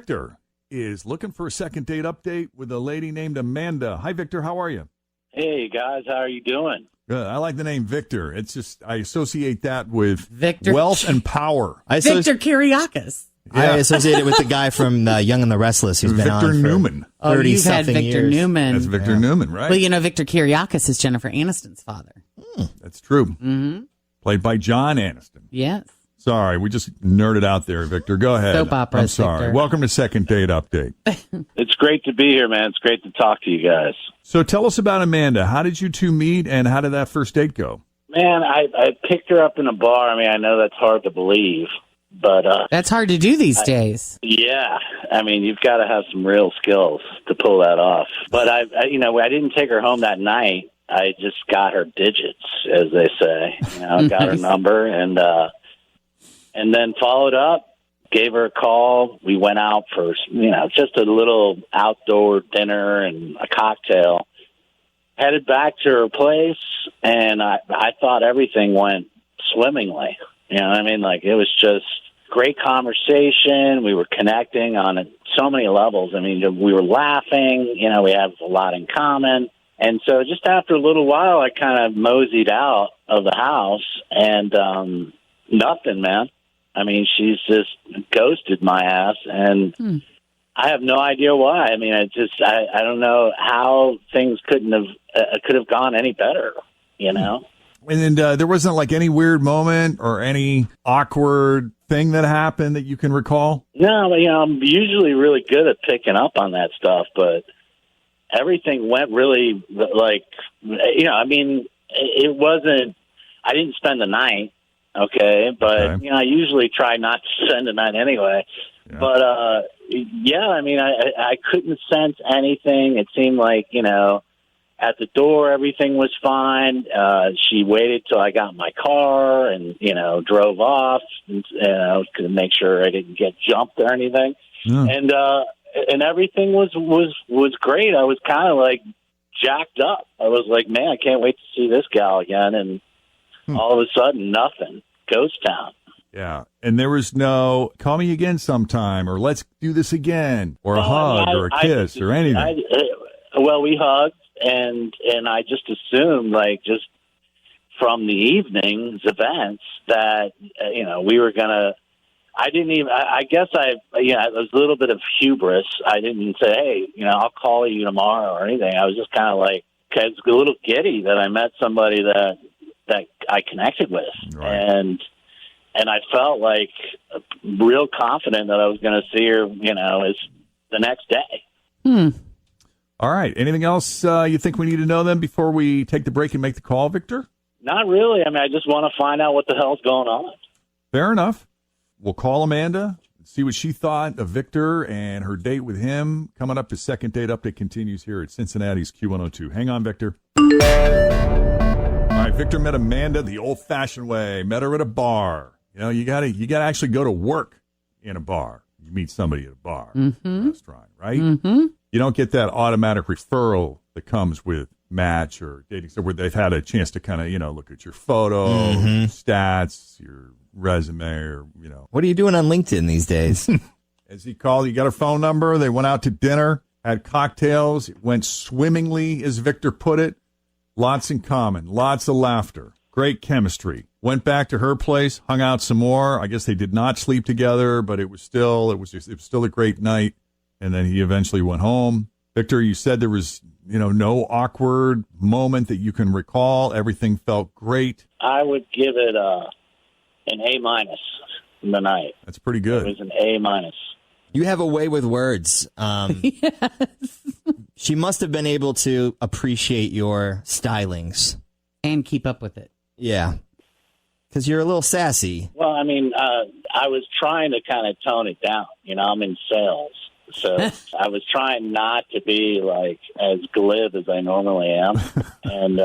Victor is looking for a second date update with a lady named Amanda. Hi, Victor. How are you? Hey, guys. How are you doing? Good. I like the name Victor. It's just, I associate that with Victor wealth and power. Victor Kiriakis. Yeah. I associate it with the guy from Young and the Restless who's been Victor on for Newman. 30 you've had something Victor years. Newman. That's Victor Newman, right? Well, you know, Victor Kiriakis is Jennifer Aniston's father. That's true. Mm-hmm. Played by John Aniston. Yes. Sorry, we just nerded out there, Victor. Go ahead. Soap operas, I'm sorry. Victor. Welcome to Second Date Update. It's great to be here, man. It's great to talk to you guys. So tell us about Amanda. How did you two meet, and how did that first date go? Man, I picked her up in a bar. I mean, I know that's hard to believe, but That's hard to do these days. yeah. I mean, you've got to have some real skills to pull that off. But I didn't take her home that night. I just got her digits, as they say. You know, got her number and then followed up. Gave her a call. We went out for, just a little outdoor dinner and a cocktail. Headed back to her place, and I thought everything went swimmingly. You know what I mean? Like, it was just great conversation. We were connecting on so many levels. I mean, we were laughing. You know, we have a lot in common. And so just after a little while, I kind of moseyed out of the house, and nothing, man. I mean, she's just ghosted my ass, and I have no idea why. I mean, I don't know how things could have gone any better, you know? And then there wasn't like any weird moment or any awkward thing that happened that you can recall? No, but, I'm usually really good at picking up on that stuff, but everything went really, I mean, it wasn't, I didn't spend the night. Okay, but I usually try not to spend the night anyway. Yeah. But I mean, I couldn't sense anything. It seemed like at the door everything was fine. She waited till I got in my car and drove off, to make sure I didn't get jumped or anything. Yeah. And everything was great. I was kind of like jacked up. I was like, man, I can't wait to see this gal again. And all of a sudden, nothing. Ghost town. Yeah. And there was no, call me again sometime, or let's do this again, or a hug, or a kiss, or anything. Well, we hugged, and I just assumed, just from the evening's events, that, we were going to, I guess it was a little bit of hubris. I didn't say, hey, I'll call you tomorrow or anything. I was just kind of like, I was a little giddy that I met somebody that I connected with, right. And I felt like real confident that I was going to see her, as the next day. All right. Anything else you think we need to know then before we take the break and make the call, Victor? Not really. I mean, I just want to find out what the hell's going on. Fair enough. We'll call Amanda, see what she thought of Victor and her date with him. Coming up, the Second Date Update continues here at Cincinnati's Q102. Hang on, Victor. All right, Victor met Amanda the old-fashioned way. Met her at a bar. You gotta actually go to work in a bar. You meet somebody at a bar, restaurant, right? Mm-hmm. You don't get that automatic referral that comes with Match or dating, so where they've had a chance to kind of look at your photo, your stats, your resume, or What are you doing on LinkedIn these days? As he called, you got her phone number. They went out to dinner, had cocktails. It went swimmingly, as Victor put it. Lots in common, lots of laughter, great chemistry. Went back to her place, hung out some more. I guess they did not sleep together, but it was still a great night. And then he eventually went home. Victor, you said there was, no awkward moment that you can recall. Everything felt great. I would give it an A- in the night. That's pretty good. It was an A-. You have a way with words. Yes. She must have been able to appreciate your stylings. And keep up with it. Yeah. Because you're a little sassy. Well, I mean, I was trying to kind of tone it down. I'm in sales. So I was trying not to be, as glib as I normally am. And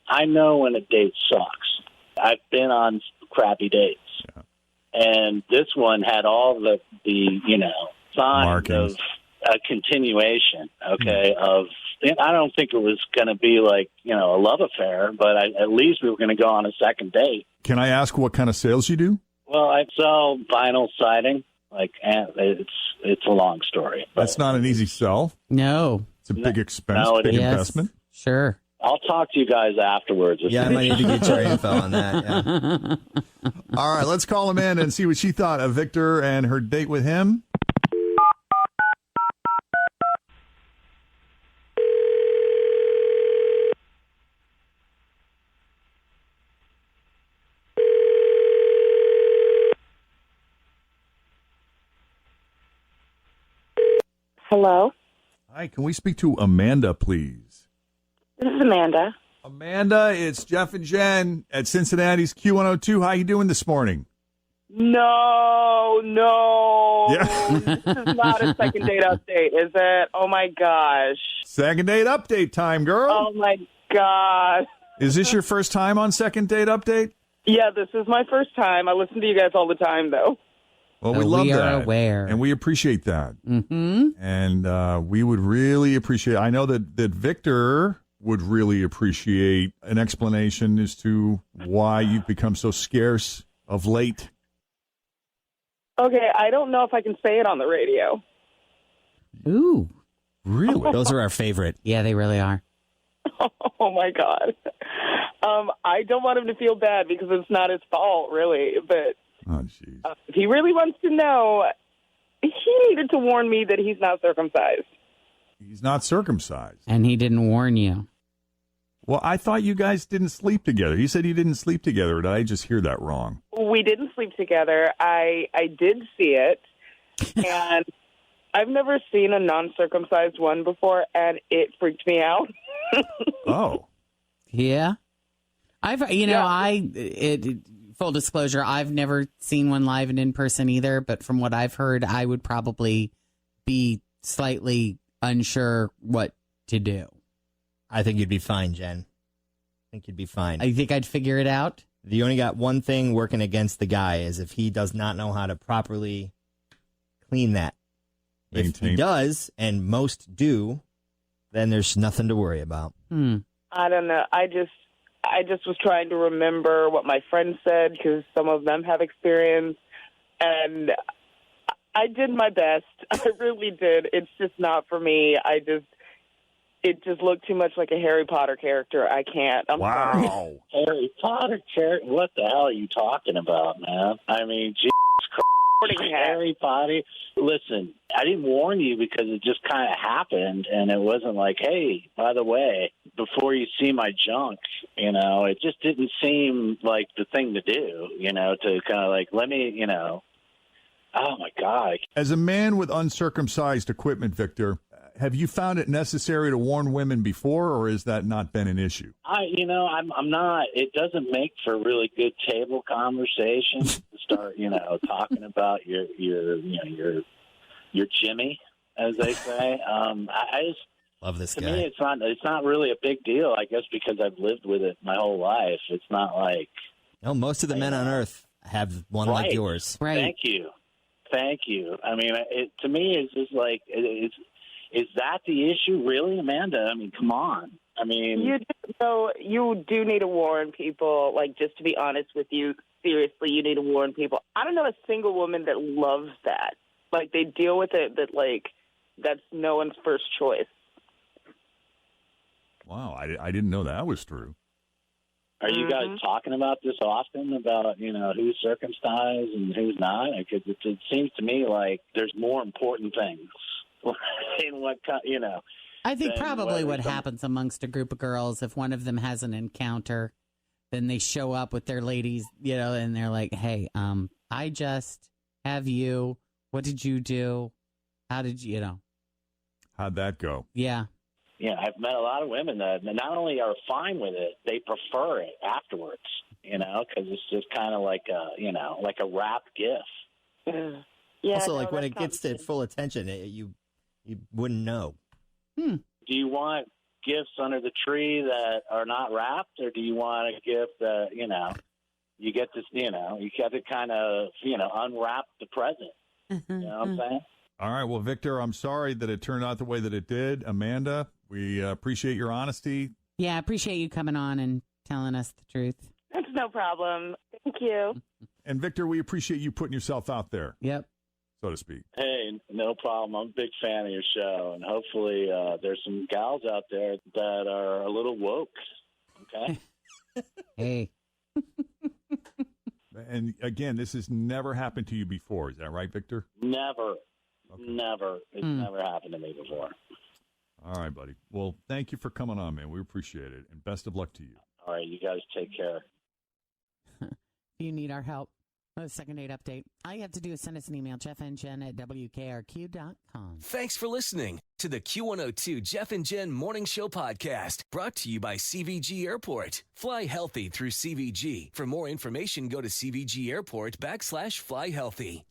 I know when a date sucks. I've been on crappy dates. Yeah. And this one had all the signs markings of a continuation, of, I don't think it was going to be a love affair, but at least we were going to go on a second date. Can I ask what kind of sales you do? Well, I sell vinyl siding. Like, it's a long story. But That's not an easy sell. No. It's a big expense, No, it big is. Yes. investment. Sure. I'll talk to you guys afterwards. Yeah, I might need to get your info on that. Yeah. All right, let's call Amanda and see what she thought of Victor and her date with him. Hello, Hi, can we speak to Amanda, please? this is Amanda. Amanda, it's Jeff and Jen at Cincinnati's Q102. How you doing this morning? No, Yeah. this is not a second date update, is it? Oh my gosh. Second date update time, girl. Oh my gosh. Is this your first time on Second Date Update? Yeah, this is my first time. I listen to you guys all the time, though. Well, we So love we that. are aware. And we appreciate that. Mm-hmm. And we would really appreciate, I know that Victor would really appreciate an explanation as to why you've become so scarce of late. Okay, I don't know if I can say it on the radio. Ooh. Really? Those are our favorite. Yeah, they really are. Oh my God. I don't want him to feel bad because it's not his fault, really. But Oh, jeez. if he really wants to know, he needed to warn me that he's not circumcised. He's not circumcised. And he didn't warn you. Well, I thought you guys didn't sleep together. You said you didn't sleep together. Or did I just hear that wrong? We didn't sleep together. I did see it, and I've never seen a non-circumcised one before, and it freaked me out. Oh. Yeah. Full disclosure, I've never seen one live and in person either, but from what I've heard, I would probably be slightly unsure what to do. I think you'd be fine, Jen. I think you'd be fine. I think I'd figure it out. You only got one thing working against the guy is if he does not know how to properly clean that. If he Maintain. does, and most do, then there's nothing to worry about. I don't know. I just was trying to remember what my friends said because some of them have experience, and I did my best. I really did. It's just not for me. It just looked too much like a Harry Potter character. I can't. I'm sorry. Wow. Harry Potter character. What the hell are you talking about, man? I mean, Jesus Christ, Harry Potter. Listen, I didn't warn you because it just kind of happened, and it wasn't like, hey, by the way, before you see my junk, it just didn't seem like the thing to do, to kind of like, let me, oh my God. As a man with uncircumcised equipment, Victor, have you found it necessary to warn women before, or has that not been an issue? I'm not. It doesn't make for really good table conversation to start, talking about your Jimmy, as they say. I just Love this to guy. me, it's not really a big deal. I guess because I've lived with it my whole life. It's not like No, most of the men on Earth have one like Right. yours. Right. Thank you. I mean, to me, it's just like is that the issue, really, Amanda? I mean, come on. I mean, You do need to warn people, like, just to be honest with you, seriously, you need to warn people. I don't know a single woman that loves that. Like, they deal with it that, like, that's no one's first choice. Wow, I didn't know that was true. are you guys talking about this often, about, who's circumcised and who's not? Because it seems to me like there's more important things in what, I think then probably what whether happens amongst a group of girls, if one of them has an encounter, then they show up with their ladies, and they're like, hey, I just have you. What did you do? How did you, How'd that go? Yeah. Yeah, I've met a lot of women that not only are fine with it, they prefer it afterwards, because it's just kind of like a wrapped gift. Yeah, Also, no, like when that's it gets to full attention, you wouldn't know. Do you want gifts under the tree that are not wrapped, or do you want a gift that, you get this, you got to kind of, unwrap the present? You know what I'm saying? All right, well, Victor, I'm sorry that it turned out the way that it did. Amanda, we appreciate your honesty. Yeah, I appreciate you coming on and telling us the truth. That's no problem. Thank you. And, Victor, we appreciate you putting yourself out there. Yep. so to speak. Hey, no problem. I'm a big fan of your show, and hopefully there's some gals out there that are a little woke. Okay. Hey. And again, this has never happened to you before. Is that right, Victor? Never. Okay. Never. It's never happened to me before. All right, buddy. Well, thank you for coming on, man. We appreciate it. And best of luck to you. All right, you guys take care. If you need our help, a second date update, all you have to do is send us an email, jeffandjen@wkrq.com. Thanks for listening to the Q102 Jeff and Jen Morning Show podcast, brought to you by CVG Airport. Fly healthy through CVG. For more information, go to CVG Airport /fly healthy.